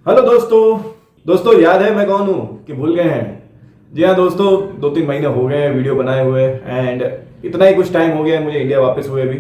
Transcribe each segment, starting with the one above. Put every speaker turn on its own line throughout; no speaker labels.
Hello दोस्तों याद है मैं कौन हूँ कि भूल गए हैं। जी हाँ दोस्तों, 2-3 महीने हो गए हैं वीडियो बनाए हुए एंड इतना ही कुछ टाइम हो गया है मुझे इंडिया वापस हुए भी।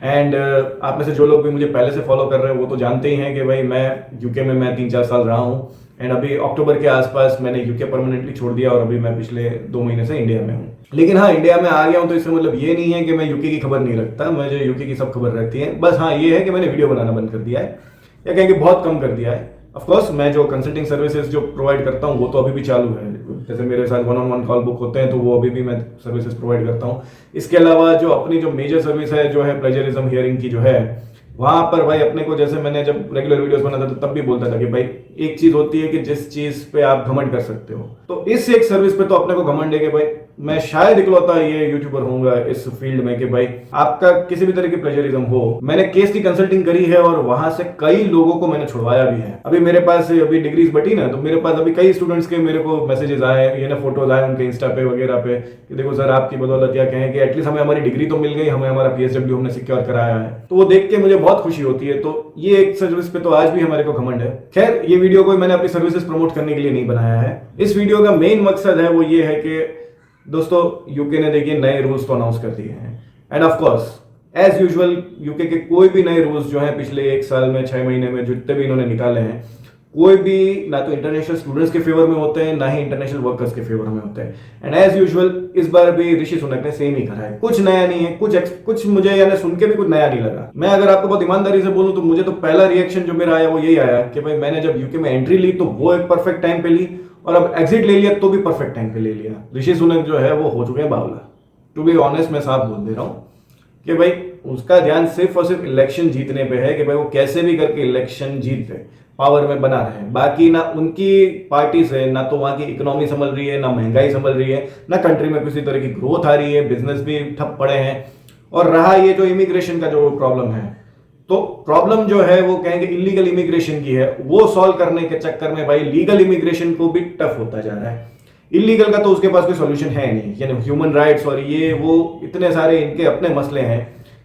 एंड आप में से जो लोग भी मुझे पहले से फॉलो कर रहे हैं वो तो जानते ही हैं कि भाई मैं यूके में 3-4 साल रहा हूँ। एंड अभी अक्टूबर के आसपास मैंने यूके परमानेंटली छोड़ दिया और अभी मैं पिछले 2 महीने से इंडिया में हूँ। लेकिन हाँ, इंडिया में आ गया हूँ तो इसका मतलब ये नहीं है कि मैं यूके की खबर नहीं रखता। मुझे यूके की सब खबर रहती है। बस हाँ, ये है कि मैंने वीडियो बनाना बंद कर दिया है या कहेंगे बहुत कम कर दिया है। ऑफ कोर्स मैं जो कंसल्टिंग सर्विसेज जो प्रोवाइड करता हूँ वो तो अभी भी चालू है। जैसे मेरे साथ 1-on-1 कॉल बुक होते हैं तो वो अभी भी मैं सर्विसेज प्रोवाइड करता हूँ। इसके अलावा जो अपनी जो मेजर सर्विस है जो है प्लेजरिज्म हियरिंग की जो है, वहां पर भाई अपने को, जैसे मैंने जब रेगुलर वीडियोस बनाता था तब भी बोलता था कि भाई एक चीज होती है कि जिस चीज पे आप घमंड कर सकते हो, तो इस एक सर्विस पे तो अपने को घमंड है कि भाई मैं शायद इकलौता ये यूट्यूबर होऊंगा इस फील्ड में कि भाई आपका किसी भी तरह की प्लेजरिज्म हो। मैंने केस की कंसल्टिंग करी है और वहां से कई लोगों को मैंने छुड़वाया भी है। अभी मेरे पास अभी डिग्रीज बटी ना, तो मेरे पास अभी कई स्टूडेंट्स के मेरे को मैसेजेस आए, ये ना फोटोज आए उनके इंस्टा पे वगैरह पे कि देखो सर आपकी बदौलत या कहें कि एटलीस्ट हमें हमारी डिग्री तो मिल गई, हमें हमारा PSW हमने सिक्योर कराया है। तो वो देख के मुझे बहुत खुशी होती है। तो ये एक सर्विस पे तो आज भी हमारे को घमंड है। खैर, ये वीडियो कोई मैंने अपनी सर्विसेज प्रमोट करने के लिए नहीं बनाया है। इस वीडियो का मेन मकसद है वो ये है कि दोस्तों यूके ने देखिए नए रूल्स तो अनाउंस कर दिए हैं। And of course as usual UK के कोई भी नए रूल्स जो हैं पिछले 1 साल में 6 महीने में जितने भी इन्होंने निकाले हैं, कोई भी ना तो इंटरनेशनल स्टूडेंट्स के फेवर में होते हैं ना ही इंटरनेशनल वर्कर्स के फेवर में होते हैं। एंड एज यूजुअल इस बार भी ऋषि सुनक ने सेम ही करा है। कुछ नया नहीं है, कुछ मुझे यानी सुन के भी कुछ नया नहीं लगा। मैं अगर आपको बहुत ईमानदारी से बोलूं तो मुझे तो पहला रिएक्शन जो मेरा आया वो यही आया कि भाई मैंने जब यूके में एंट्री ली तो वो एक परफेक्ट टाइम पे ली और अब एग्जिट ले लिया तो भी परफेक्ट टाइम पे ले लिया। ऋषि सुनक जो है वो हो चुके हैं बावला। टू बी ऑनेस्ट मैं साफ बोल दे रहा हूँ कि भाई उसका ध्यान सिर्फ और सिर्फ इलेक्शन जीतने पे है कि भाई वो कैसे भी करके इलेक्शन जीत रहे, पावर में बना रहे। बाकी ना उनकी पार्टी से ना तो वहां की इकोनॉमी संभल रही है, ना महंगाई संभल रही है, ना कंट्री में किसी तरह की ग्रोथ आ रही है, बिजनेस भी ठप पड़े हैं। और रहा ये जो इमिग्रेशन का जो प्रॉब्लम है, तो प्रॉब्लम जो है वो कहेंगे इलीगल इमिग्रेशन की है। वो सॉल्व करने के चक्कर में भाई लीगल इमिग्रेशन को भी टफ होता जा रहा है। इलीगल का तो उसके पास कोई सॉल्यूशन है नहीं, यानी ह्यूमन राइट्स और ये वो इतने सारे इनके अपने मसले हैं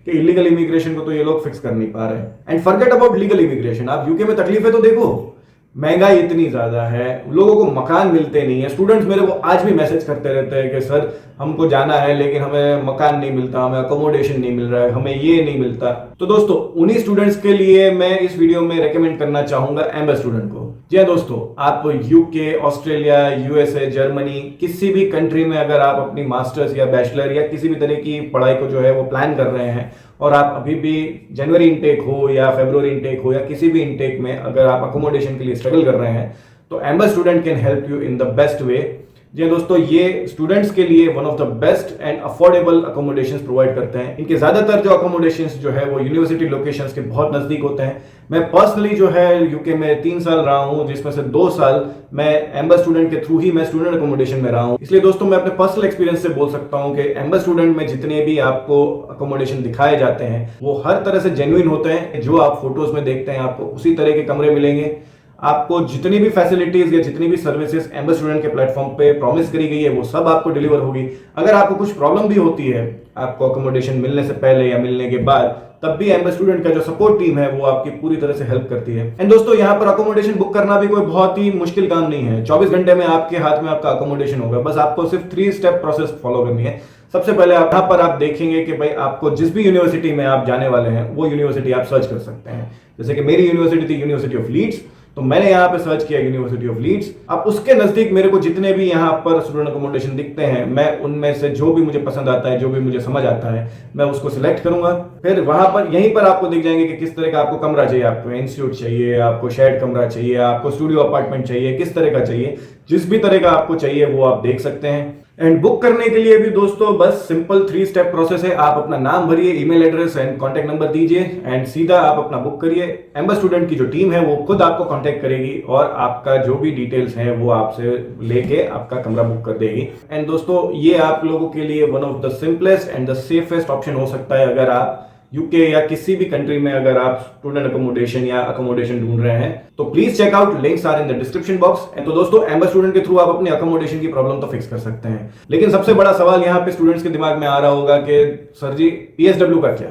कि इलीगल इमिग्रेशन को तो ये लोग फिक्स कर नहीं पा रहे हैं। And forget about legal immigration, आप यूके में तकलीफें तो देखो, महंगाई इतनी ज्यादा है, लोगों को मकान मिलते नहीं है। स्टूडेंट्स मेरे को आज भी मैसेज करते रहते हैं कि सर हमको जाना है लेकिन हमें मकान नहीं मिलता, हमें अकोमोडेशन नहीं मिल रहा है, हमें ये नहीं मिलता। तो दोस्तों उन्हीं स्टूडेंट्स के लिए मैं इस वीडियो में रेकमेंड करना चाहूंगा एम्बेस स्टूडेंट को। जी हाँ दोस्तों, आप यूके, ऑस्ट्रेलिया, USA, जर्मनी, किसी भी कंट्री में अगर आप अपनी मास्टर्स या बैचलर या किसी भी तरह की पढ़ाई को जो है वो प्लान कर रहे हैं और आप अभी भी जनवरी इनटेक हो या फरवरी इनटेक हो या किसी भी इनटेक में अगर आप अकोमोडेशन के लिए स्ट्रगल कर रहे हैं तो एम्बेस student can help you in the best way. जी दोस्तों, ये स्टूडेंट्स के लिए one of the best and affordable accommodations provide करते हैं। इनके ज्यादातर जो अकोमोडेशंस जो है वो यूनिवर्सिटी लोकेशंस के बहुत नजदीक होते हैं। मैं पर्सनली जो है यूके में 3 साल रहा हूं, जिसमें से 2 साल मैं एम्बेस स्टूडेंट के थ्रू ही मैं स्टूडेंट अकोमोडेशन में रहा हूं। इसलिए दोस्तों मैं अपने पर्सनल एक्सपीरियंस से बोल सकता हूं कि एम्बेस स्टूडेंट में जितने भी आपको अकोमोडेशन दिखाए जाते हैं वो हर तरह से जेन्युइन होते हैं। जो आप फोटोज में देखते हैं आपको उसी तरह के कमरे मिलेंगे। आपको जितनी भी फैसिलिटीज या जितनी भी सर्विसेज एम्बेस स्टूडेंट के प्लेटफॉर्म पे प्रॉमिस करी गई है वो सब आपको डिलीवर होगी। अगर आपको कुछ प्रॉब्लम भी होती है आपको अकोमोडेशन मिलने से पहले या मिलने के बाद, तब भी एम्बेस स्टूडेंट का जो सपोर्ट टीम है वो आपकी पूरी तरह से हेल्प करती है। एंड दोस्तों यहाँ पर अकोमोडेशन बुक करना भी कोई बहुत ही मुश्किल काम नहीं है। 24 घंटे में आपके हाथ में आपका अकोमोडेशन होगा। बस आपको सिर्फ 3 स्टेप प्रोसेस फॉलो करनी है। सबसे पहले यहाँ पर आप देखेंगे कि भाई आपको जिस भी यूनिवर्सिटी में आप जाने वाले हैं वो यूनिवर्सिटी आप सर्च कर सकते हैं। जैसे कि मेरी यूनिवर्सिटी थी यूनिवर्सिटी ऑफ लीड्स, तो मैंने यहाँ पे सर्च किया यूनिवर्सिटी ऑफ लीड्स। अब उसके नजदीक मेरे को जितने भी यहाँ पर स्टूडेंट अकोमोडेशन दिखते हैं, मैं उनमें से जो भी मुझे पसंद आता है, जो भी मुझे समझ आता है, मैं उसको सिलेक्ट करूंगा। फिर वहां पर यहीं पर आपको दिख जाएंगे कि किस तरह का आपको कमरा चाहिए। आपको इंस्टीट्यूट चाहिए, आपको शेयर्ड कमरा चाहिए, आपको स्टूडियो अपार्टमेंट चाहिए, किस तरह का चाहिए, जिस भी तरह का आपको चाहिए वो आप देख सकते हैं। एंड बुक करने के लिए भी दोस्तों बस सिंपल 3 स्टेप प्रोसेस है। आप अपना नाम भरिए, email address and contact number दीजिए एंड सीधा आप अपना बुक करिए। एम्बेस स्टूडेंट की जो टीम है वो खुद आपको कांटेक्ट करेगी और आपका जो भी डिटेल्स हैं वो आपसे लेके आपका कमरा बुक कर देगी। एंड दोस्तों ये आप लोगों के लिए one of the simplest and the safest option हो सकता है अगर आप यूके या किसी भी कंट्री में अगर आप स्टूडेंट अकोमोडेशन या अकोमोडेशन ढूंढ रहे हैं तो please check out, links are in the description box. तो दोस्तों एम्बेस स्टूडेंट के थ्रू आप अपने अकोमोडेशन की प्रॉब्लम तो फिक्स कर सकते हैं। लेकिन सबसे बड़ा सवाल यहाँ पे स्टूडेंट्स के दिमाग में आ रहा होगा कि सर जी PSW का क्या?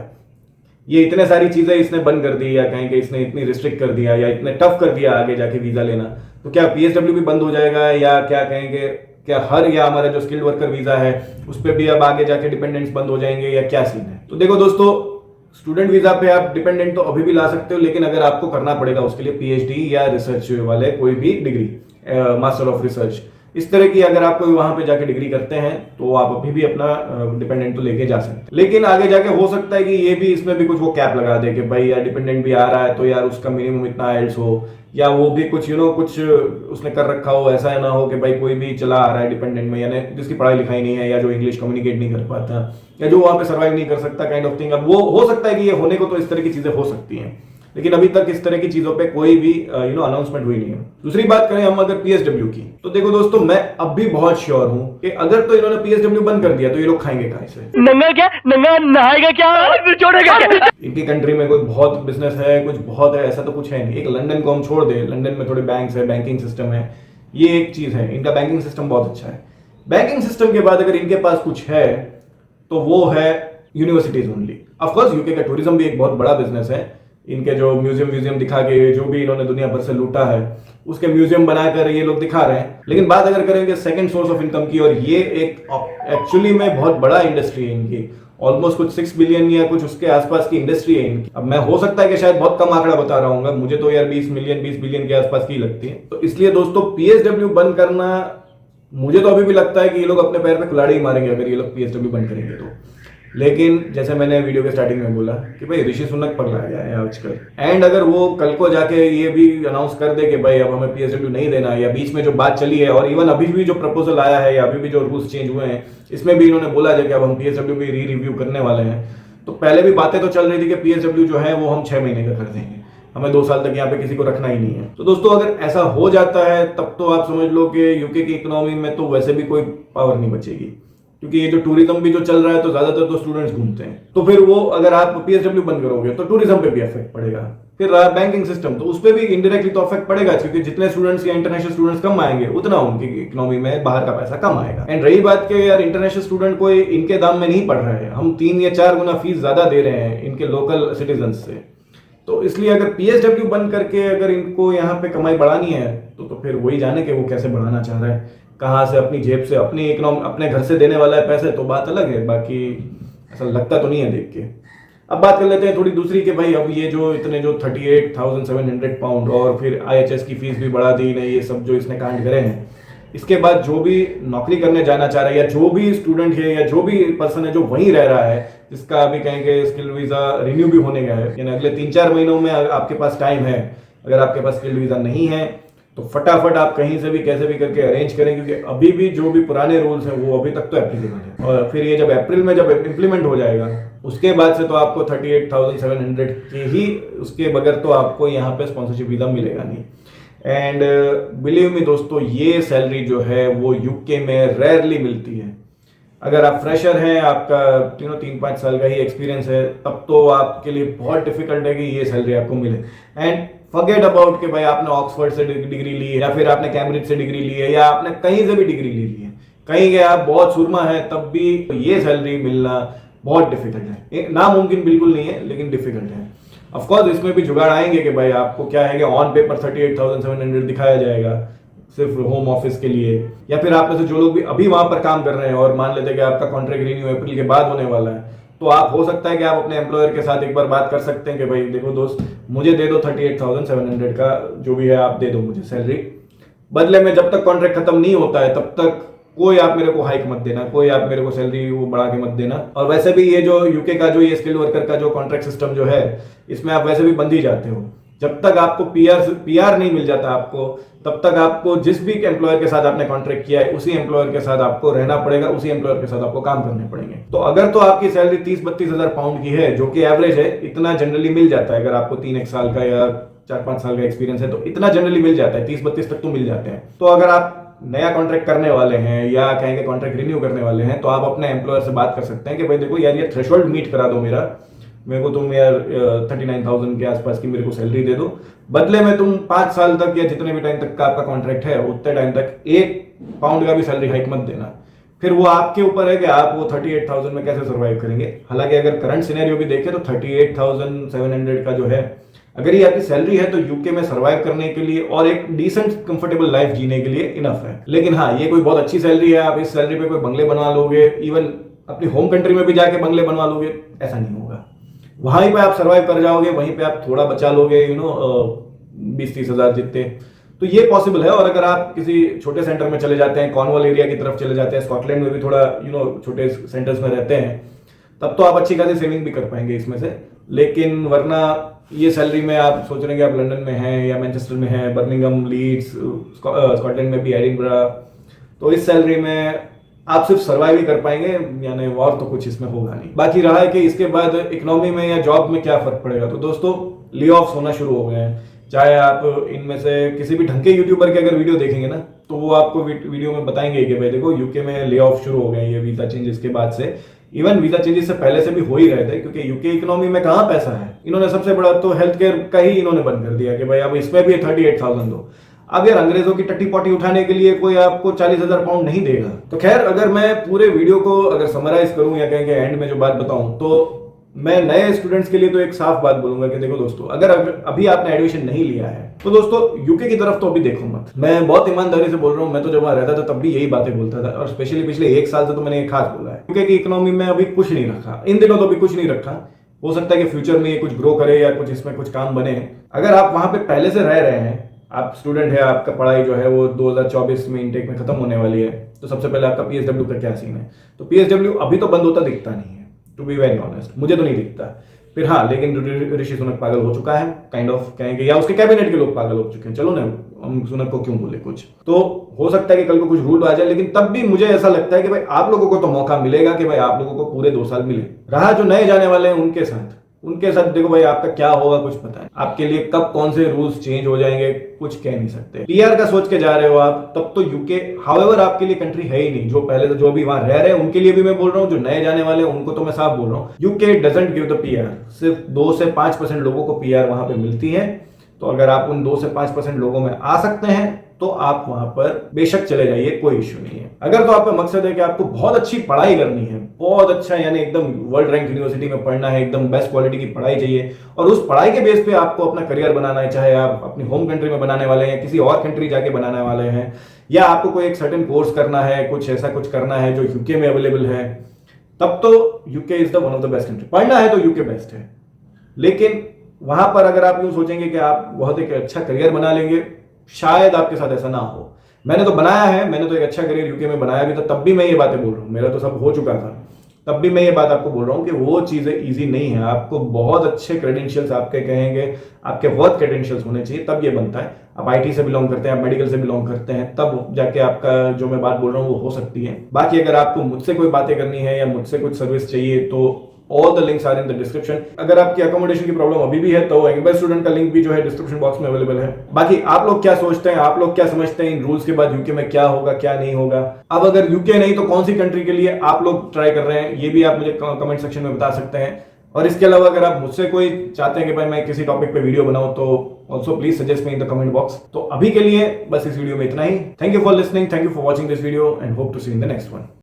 ये इतने सारी चीजें इसने बंद कर दी, या कहें कि इसने इतनी रिस्ट्रिक्ट कर दिया या इतने टफ कर दिया आगे जाके वीजा लेना, तो क्या पीएसडब्ल्यू भी बंद हो जाएगा, या क्या कहेंगे, क्या हर या हमारा जो स्किल्ड वर्कर वीजा है उस पर भी अब आगे जाके डिपेंडेंट्स बंद हो जाएंगे, या क्या सीन है? तो देखो दोस्तों, स्टूडेंट वीजा पे आप डिपेंडेंट तो अभी भी ला सकते हो, लेकिन अगर आपको करना पड़ेगा उसके लिए पीएचडी या रिसर्च वाले कोई भी डिग्री, मास्टर ऑफ रिसर्च, इस तरह की अगर आप कोई वहां पे जाके डिग्री करते हैं तो आप अभी भी अपना डिपेंडेंट तो लेके जा सकते हैं। लेकिन आगे जाके हो सकता है कि ये भी इसमें भी कुछ वो कैप लगा दे कि भाई यार डिपेंडेंट भी आ रहा है तो यार उसका मिनिमम इतना आइल्स हो, या वो भी कुछ कुछ उसने कर रखा हो, ऐसा ना हो कि भाई कोई भी चला आ रहा है डिपेंडेंट में, यानी जिसकी पढ़ाई लिखाई नहीं है, या जो इंग्लिश कम्युनिकेट नहीं कर पाता, या जो वहां पे सर्वाइव नहीं कर सकता, काइंड ऑफ थिंग। अब वो हो सकता है कि ये होने को तो इस तरह की चीजें हो सकती हैं, लेकिन अभी तक इस तरह की चीजों पे कोई भी अनाउंसमेंट हुई नहीं है। दूसरी बात करें हम अगर पीएसडब्ल्यू की, तो देखो दोस्तों, मैं अब भी बहुत श्योर हूं कि अगर तो इन्होंने पीएसडब्ल्यू बंद कर दिया तो ये लोग खाएंगे कहां से?
नंगा क्या, नंगा नहाएगा क्या, छोड़ेगा क्या?
इनकी कंट्री में कोई बहुत बिजनेस है, कुछ बहुत है, ऐसा तो कुछ है नहीं। एक लंदन को हम छोड़ दे, लंदन में थोड़े बैंक्स है, बैंकिंग सिस्टम है, ये एक चीज है, इनका बैंकिंग सिस्टम बहुत अच्छा है। बैंकिंग सिस्टम के बाद अगर इनके पास कुछ है तो वो है यूनिवर्सिटीज ओनली। ऑफकोर्स यूके का टूरिज्म भी एक बहुत बड़ा बिजनेस है, इनके जो म्यूजियम दिखा के जो भी इन्होंने दुनिया भर से लूटा है उसके म्यूजियम बनाकर ये लोग दिखा रहे हैं। लेकिन बात अगर करेंगे सेकंड सोर्स ऑफ इनकम की, और ये एक एक्चुअली में बहुत बड़ा इंडस्ट्री है इनकी, ऑलमोस्ट कुछ 6 बिलियन या कुछ उसके आसपास की इंडस्ट्री है इनकी। अब मैं हो सकता है कि शायद बहुत कम आंकड़ा बता रहा हूँ, मुझे तो यार 20 बिलियन के आसपास की लगती है। तो इसलिए दोस्तों पीएसडब्ल्यू बंद करना, मुझे तो अभी भी लगता है कि ये लोग अपने पैर पे कुल्हाड़ी ही मारेंगे अगर ये लोग पीएसडब्ल्यू बंद करेंगे तो। लेकिन जैसे मैंने वीडियो के स्टार्टिंग में बोला कि भाई ऋषि सुनक पगला गया है आजकल, एंड अगर वो कल को जाके ये भी अनाउंस कर दे कि भाई अब हमें पीएसडब्ल्यू नहीं देना, या बीच में जो बात चली है और इवन अभी भी जो प्रपोजल आया है या अभी भी जो रूल्स चेंज हुए हैं इसमें भी इन्होंने बोला है कि अब हम पीएसडब्ल्यू भी रिव्यू करने वाले हैं। तो पहले भी बातें तो चल रही थी कि पीएसडब्ल्यू जो है वो हम 6 महीने का कर देंगे, हमें 2 साल तक यहाँ पे किसी को रखना ही नहीं है। तो दोस्तों अगर ऐसा हो जाता है तब तो आप समझ लो कि यूके की इकोनॉमी में तो वैसे भी कोई पावर नहीं बचेगी, क्योंकि ये जो टूरिज्म भी जो चल रहा है तो ज्यादातर तो स्टूडेंट्स घूमते हैं। तो फिर वो अगर आप पीएसडब्ल्यू बंद करोगे तो टूरिज्म पे भी इफेक्ट पड़ेगा। फिर बैंकिंग सिस्टम, तो उस पर भी इनडायरेक्टली तो इफेक्ट पड़ेगा, क्योंकि जितने स्टूडेंट्स या इंटरनेशनल स्टूडेंट्स कम आएंगे उतना उनकी इकोनॉमी में बाहर का पैसा कम आएगा। एंड रही बात के यार इंटरनेशनल स्टूडेंट कोई इनके दाम में नहीं पढ़ रहे हैं, हम 3 या 4 गुना फीस ज्यादा दे रहे हैं इनके लोकल सिटीजन से। तो इसलिए अगर पीएसडब्ल्यू बंद करके अगर इनको यहाँ पे कमाई बढ़ानी है तो फिर वही जाने कि वो कैसे बढ़ाना चाह रहा है, कहाँ से, अपनी जेब से, अपनी इकोनॉमी, अपने घर से देने वाला है पैसे तो बात अलग है, बाकी ऐसा लगता तो नहीं है देख के। अब बात कर लेते हैं थोड़ी दूसरी कि भाई अब ये जो इतने जो 38,700 पाउंड और फिर आईएचएस की फीस भी बढ़ा दी ने, ये सब जो इसने कांड करे हैं, इसके बाद जो भी नौकरी करने जाना चाह रहा है या जो भी स्टूडेंट है या जो भी पर्सन है जो वहीं रह रहा है, जिसका अभी कहेंगे स्किल वीजा रिन्यू भी होने गया है, यानी अगले 3-4 महीनों में आपके पास टाइम है, अगर आपके पास स्किल वीजा नहीं है तो फटाफट आप कहीं से भी कैसे भी करके अरेंज करें, क्योंकि अभी भी जो भी पुराने रूल्स हैं वो अभी तक तो एप्लीकेबल है। और फिर ये जब अप्रैल में जब इम्प्लीमेंट हो जाएगा उसके बाद से तो आपको 38,700 के ही, उसके बगैर तो आपको यहाँ पे स्पॉन्सरशिप वीजा मिलेगा नहीं। एंड बिलीव मी दोस्तों, ये सैलरी जो है वो यूके में रेयरली मिलती है। अगर आप फ्रेशर हैं, आपका 3-5 साल का ही एक्सपीरियंस है, तब तो आपके लिए बहुत डिफिकल्ट है कि ये सैलरी आपको मिले। एंड फॉरगेट अबाउट कि भाई आपने ऑक्सफोर्ड से डिग्री ली है या फिर आपने कैम्ब्रिज से डिग्री ली है या आपने कहीं से भी डिग्री ली है, कहीं के आप बहुत सुरमा है, तब भी ये सैलरी मिलना बहुत डिफिकल्ट है। नामुमकिन बिल्कुल नहीं है, लेकिन डिफिकल्ट है। ऑफकोर्स इसमें भी जुगाड़ आएंगे कि भाई आपको क्या है कि ऑन पेपर 38,700 दिखाया जाएगा सिर्फ होम ऑफिस के लिए, या फिर आप में से जो लोग भी अभी वहां पर काम कर रहे हैं और मान लेते हैं कि आपका कॉन्ट्रैक्ट रिन्यू अप्रैल के बाद होने वाला है, तो आप हो सकता है कि आप अपने एम्प्लॉयर के साथ एक बार बात कर सकते हैं कि भाई देखो दोस्त, मुझे दे दो 38,700 का जो भी है आप दे दो मुझे सैलरी, बदले में जब तक कॉन्ट्रैक्ट खत्म नहीं होता है तब तक कोई आप मेरे को हाइक मत देना, कोई आप मेरे को सैलरी वो बढ़ा के मत देना। और वैसे भी ये जो यूके का जो ये स्किल्ड वर्कर का जो कॉन्ट्रैक्ट सिस्टम जो है, इसमें आप वैसे भी बंद ही जाते हो। जब तक आपको पीआर नहीं मिल जाता आपको, तब तक आपको जिस भी एम्प्लॉयर के साथ आपने कॉन्ट्रैक्ट किया है उसी एम्प्लॉयर के साथ आपको रहना पड़ेगा, उसी एम्प्लॉयर के साथ आपको काम करने पड़ेंगे। तो अगर तो आपकी सैलरी 30-32 हजार पाउंड की है, जो कि एवरेज है, इतना जनरली मिल जाता है। अगर आपको 3-1 साल का या 4-5 साल का एक्सपीरियंस है तो इतना जनरली मिल जाता है, 30-32 तक तो मिल जाते हैं। तो अगर आप नया कॉन्ट्रैक्ट करने वाले हैं या कहेंगे कॉन्ट्रैक्ट रिन्यू करने वाले हैं, तो आप अपने एम्प्लॉयर से बात कर सकते हैं कि भाई देखो यार ये थ्रेशोल्ड मीट करा दो मेरे को तुम यार 39,000 के आसपास की मेरे को सैलरी दे दो, बदले में तुम 5 साल तक या जितने भी टाइम तक का आपका कॉन्ट्रैक्ट है उतने टाइम तक 1 पाउंड का भी सैलरी हाइक मत देना। फिर वो आपके ऊपर है कि आप वो 38,000 में कैसे सर्वाइव करेंगे। हालांकि अगर करंट सिनेरियो भी देखें तो 38,700 का जो है, अगर ये आपकी सैलरी है तो यूके में सर्वाइव करने के लिए और एक डिसेंट कंफर्टेबल लाइफ जीने के लिए इनफ है। लेकिन हाँ, ये कोई बहुत अच्छी सैलरी है, आप इस सैलरी पे कोई बंगले बनवा लोगे, इवन अपनी होम कंट्री में भी जाके बंगले बनवा लोगे, ऐसा नहीं होगा। वहीं पे आप सर्वाइव कर जाओगे, वहीं पे आप थोड़ा बचा लोगे, 20-30 हजार जितने, तो ये पॉसिबल है। और अगर आप किसी छोटे सेंटर में चले जाते हैं, कॉर्नवॉल एरिया की तरफ चले जाते हैं, स्कॉटलैंड में भी थोड़ा छोटे सेंटर्स में रहते हैं, तब तो आप अच्छी खासी सेविंग भी कर पाएंगे इसमें से। लेकिन वरना ये सैलरी में आप सोच रहे हैं कि आप लंदन में हैं या मैनचेस्टर में हैं, बर्मिंघम, लीड्स, स्कॉटलैंड में भी एडिनबरा, तो इस सैलरी में आप सिर्फ सर्वाइव ही कर पाएंगे, यानी और तो कुछ इसमें होगा नहीं। बाकी रहा है कि इसके बाद इकोनॉमी में या जॉब में क्या फर्क पड़ेगा। तो दोस्तों, ले ऑफ्स होना शुरू हो गए हैं। चाहे आप इनमें से किसी भी ढंग के यूट्यूबर के अगर वीडियो देखेंगे ना, तो वो आपको वीडियो में बताएंगे कि भाई देखो, यूके में ले ऑफ शुरू हो गए ये वीजा चेंजेस के बाद से। इवन वीजा चेंजेस से पहले से भी हो ही रहे थे, क्योंकि यूके इकोनॉमी में कहाँ पैसा है। इन्होंने सबसे बड़ा तो हेल्थ केयर का ही इन्होंने बंद कर दिया कि भाई अब इसमें भी 38,000 दो। अब यार, अंग्रेजों की टट्टी पॉटी उठाने के लिए कोई आपको 40,000 पाउंड नहीं देगा। तो खैर, अगर मैं पूरे वीडियो को अगर समराइज करूं या कहेंगे एंड में जो बात बताऊं, तो मैं नए स्टूडेंट्स के लिए तो एक साफ बात बोलूंगा कि देखो दोस्तों, अगर अभी आपने एडमिशन नहीं लिया है तो दोस्तों यूके की तरफ तो अभी देखो मत। मैं बहुत ईमानदारी से बोल रहा हूँ, मैं तो जब वहां रहता था तब भी यही बातें बोलता था, और स्पेशली पिछले 1 साल से तो मैंने खास बोला है। यूके की इकोनॉमी में अभी कुछ नहीं रखा, इन दिनों तो अभी कुछ नहीं रखा। हो सकता है कि फ्यूचर में ये कुछ ग्रो करे या कुछ इसमें कुछ काम बने। अगर आप वहां पे पहले से रह रहे हैं, आप स्टूडेंट है, आपका पढ़ाई जो है वो 2024 में इंटेक में खत्म होने वाली है, तो सबसे पहले आपका पीएसडब्ल्यू का क्या सीन है। तो पीएसडब्ल्यू अभी तो बंद होता दिखता नहीं है, टू बी वेरी ऑनेस्ट, मुझे तो नहीं दिखता। फिर हाँ, लेकिन ऋषि सुनक पागल हो चुका है, काइंड ऑफ कहेंगे, या उसके कैबिनेट के लोग पागल हो चुके हैं। चलो ना, हम सुनक को क्यों बोले कुछ, तो हो सकता है कि कल को कुछ रूल आ जाए। लेकिन तब भी मुझे ऐसा लगता है कि भाई आप लोगों को तो मौका मिलेगा कि भाई आप लोगों को पूरे 2 साल मिले। रहा जो नए जाने वाले हैं उनके साथ देखो भाई, आपका क्या होगा कुछ पता है, आपके लिए कब कौन से रूल्स चेंज हो जाएंगे कुछ कह नहीं सकते। पीआर का सोच के जा रहे हो आप, तब तो यूके हाउएवर आपके लिए कंट्री है ही नहीं। जो पहले तो जो भी वहां रह रहे हैं उनके लिए भी मैं बोल रहा हूँ, जो नए जाने वाले हैं उनको तो मैं साफ बोल रहा हूँ, UK doesn't give the PR. सिर्फ 2 से 5% लोगों को पीआर वहां पे मिलती है। तो अगर आप उन 2 से 5% लोगों में आ सकते हैं तो आप वहां पर बेशक चले जाइए, कोई इश्यू नहीं है। अगर तो आपका मकसद है कि आपको बहुत अच्छी पढ़ाई करनी है, बहुत अच्छा यानी एकदम वर्ल्ड रैंक यूनिवर्सिटी में पढ़ना है, एकदम बेस्ट क्वालिटी की पढ़ाई चाहिए, और उस पढ़ाई के बेस पे आपको अपना करियर बनाना है, चाहे आप अपनी होम कंट्री में बनाने वाले हैं, किसी और कंट्री जाके बनाने वाले हैं, या आपको कोई एक सर्टेन कोर्स करना है, कुछ ऐसा कुछ करना है जो यूके में अवेलेबल है, तब तो UK is the one of the best country. पढ़ना है तो यूके बेस्ट है। लेकिन वहां पर अगर आप यूं सोचेंगे कि आप बहुत एक अच्छा करियर बना लेंगे, शायद आपके साथ ऐसा ना हो। मैंने तो बनाया है, मैंने तो एक अच्छा करियर यूके में बनाया भी था, तब भी मैं ये बातें बोल रहा हूँ, मेरा तो सब हो चुका था, तब भी मैं ये बात आपको बोल रहा हूँ कि वो चीजें इजी नहीं है। आपको बहुत अच्छे क्रेडेंशियल्स, आपके कहेंगे आपके वर्क क्रेडेंशियल्स होने चाहिए, तब ये बनता है। आप आईटी से बिलोंग करते हैं, आप मेडिकल से बिलोंग करते हैं, तब जाके आपका जो मैं बात बोल रहा हूँ वो हो सकती है। बाकी अगर आपको मुझसे कोई बातें करनी है या मुझसे कुछ सर्विस चाहिए तो all the links are in the description. अगर आपकी अकोमोडेशन की प्रॉब्लम अभी भी है तो एंगबेस्ट स्टूडेंट का लिंक भी जो है डिस्क्रिप्शन बॉक्स में अवेलेबल है। बाकी आप लोग क्या सोचते हैं, आप लोग क्या समझते हैं इन रूल्स के बाद यूके में क्या होगा क्या नहीं होगा। अब अगर यूके नहीं तो कौन सी कंट्री के लिए आप लोग ट्राई कर रहे हैं, ये भी आप मुझे कमेंट सेक्शन में बता सकते हैं। और इसके अलावा अगर आप मुझसे कोई चाहते हैं कि भाई मैं किसी टॉपिक पे वीडियो बनाऊं, तो also please suggest me in the comment box. तो अभी के लिए बस इस वीडियो में इतना ही। Thank you for listening, thank you for watching this video and hope to see in the next one.